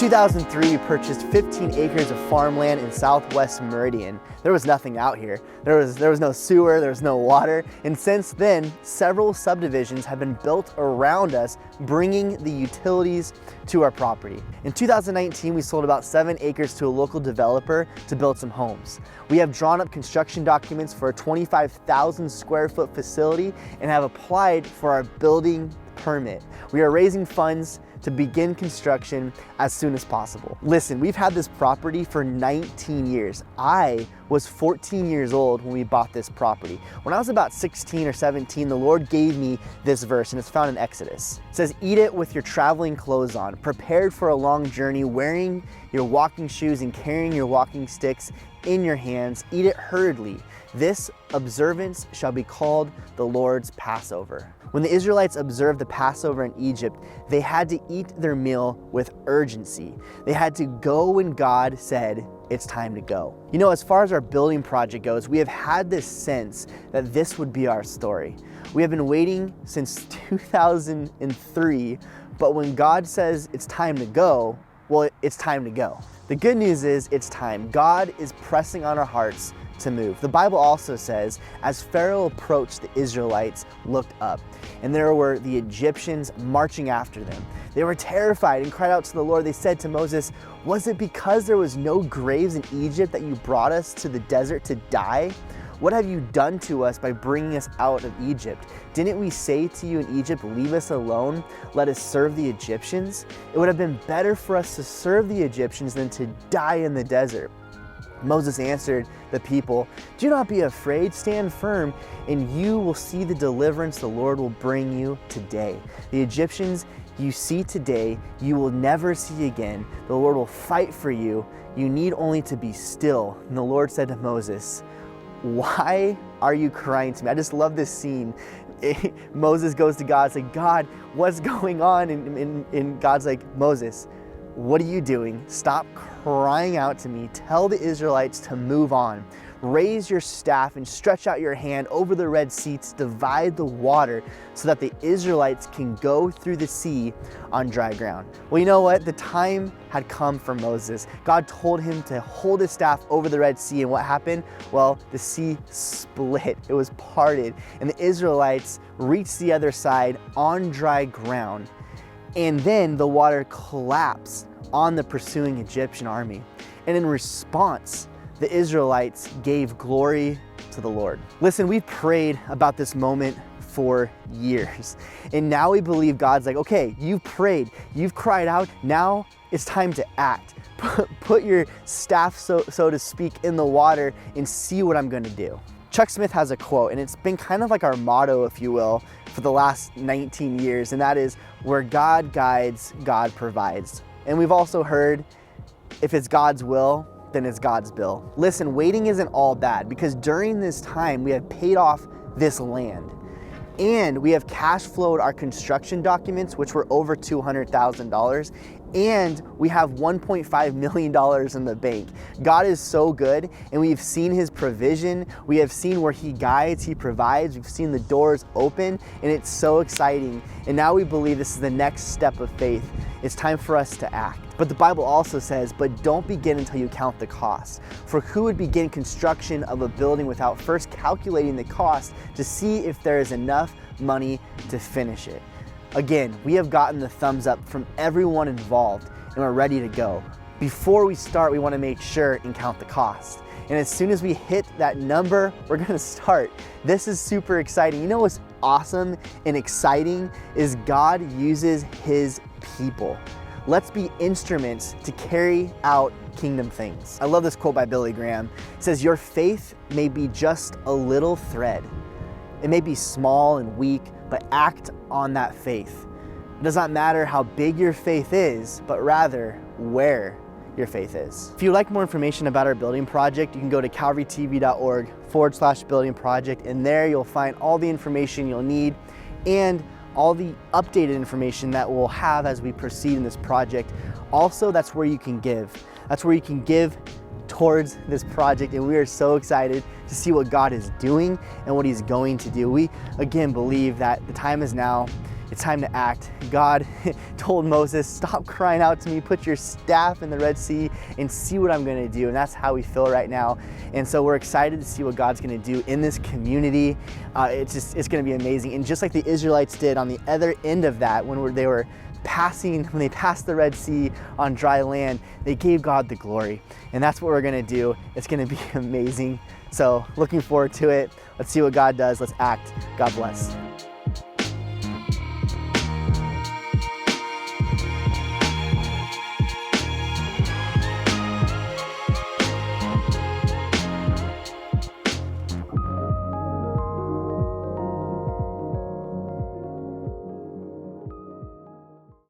2003, we purchased 15 acres of farmland in Southwest Meridian. There was nothing out here. There was no sewer, there was no water, and since then, several subdivisions have been built around us, bringing the utilities to our property. In 2019, we sold about 7 acres to a local developer to build some homes. We have drawn up construction documents for a 25,000 square foot facility and have applied for our building permit. We are raising funds to begin construction as soon as possible. Listen, we've had this property for 19 years. I was 14 years old when we bought this property. When I was about 16 or 17, the Lord gave me this verse, and it's found in Exodus. It says, "Eat it with your traveling clothes on, prepared for a long journey, wearing your walking shoes and carrying your walking sticks in your hands. Eat it hurriedly. This observance shall be called the Lord's Passover." When the Israelites observed the Passover in Egypt, they had to eat their meal with urgency. They had to go when God said, it's time to go. You know, as far as our building project goes, we have had this sense that this would be our story. We have been waiting since 2003, but when God says it's time to go, well, it's time to go. The good news is it's time. God is pressing on our hearts to move. The Bible also says, as Pharaoh approached, the Israelites looked up, and there were the Egyptians marching after them. They were terrified and cried out to the Lord. They said to Moses, "Was it because there was no graves in Egypt that you brought us to the desert to die? What have you done to us by bringing us out of Egypt? Didn't we say to you in Egypt, leave us alone, let us serve the Egyptians? It would have been better for us to serve the Egyptians than to die in the desert." Moses answered the people, "Do not be afraid, stand firm, and you will see the deliverance the Lord will bring you today. The Egyptians you see today, you will never see again. The Lord will fight for you. You need only to be still." And the Lord said to Moses, "Why are you crying to me?" I just love this scene. Moses goes to God, saying, "God, what's going on?" And God's like, "Moses, what are you doing? Stop crying out to me. Tell the Israelites to move on. Raise your staff and stretch out your hand over the Red Sea to divide the water so that the Israelites can go through the sea on dry ground." Well, you know what? The time had come for Moses. God told him to hold his staff over the Red Sea, and what happened? Well, the sea split. It was parted, and the Israelites reached the other side on dry ground. And then the water collapsed on the pursuing Egyptian army. And in response, the Israelites gave glory to the Lord. Listen, we've prayed about this moment for years. And now we believe God's like, okay, you've prayed, you've cried out, now it's time to act. Put your staff, so to speak, in the water and see what I'm gonna do. Chuck Smith has a quote, and it's been kind of like our motto, if you will, for the last 19 years, and that is, where God guides, God provides. And we've also heard, if it's God's will, then it's God's bill. Listen, waiting isn't all bad, because during this time, we have paid off this land. And we have cash flowed our construction documents, which were over $200,000. And we have $1.5 million in the bank. God is so good, and we've seen his provision. We have seen where he guides, he provides. We've seen the doors open, and it's so exciting. And now we believe this is the next step of faith. It's time for us to act. But the Bible also says, but don't begin until you count the cost. For who would begin construction of a building without first calculating the cost to see if there is enough money to finish it? Again, we have gotten the thumbs up from everyone involved, and we're ready to go. Before we start, we want to make sure and count the cost. And as soon as we hit that number, we're going to start. This is super exciting. You know what's awesome and exciting is God uses his people. Let's be instruments to carry out kingdom things. I love this quote by Billy Graham. It says, "Your faith may be just a little thread. It may be small and weak, but act on that faith. It does not matter how big your faith is, but rather where your faith is." If you'd like more information about our building project, you can go to calvarytv.org/building project, and there you'll find all the information you'll need and all the updated information that we'll have as we proceed in this project. Also, that's where you can give. That's where you can give towards this project, and we are so excited to see what God is doing and what he's going to do. We again believe that the time is now. it's time to act. God told Moses, stop crying out to me, put your staff in the Red Sea and see what I'm gonna do. And that's how we feel right now. And so we're excited to see what God's gonna do in this community. It's gonna be amazing. And just like the Israelites did on the other end of that, when they passed the Red Sea on dry land, they gave God the glory. And that's what we're gonna do. It's gonna be amazing. So looking forward to it. Let's see what God does. Let's act. God bless.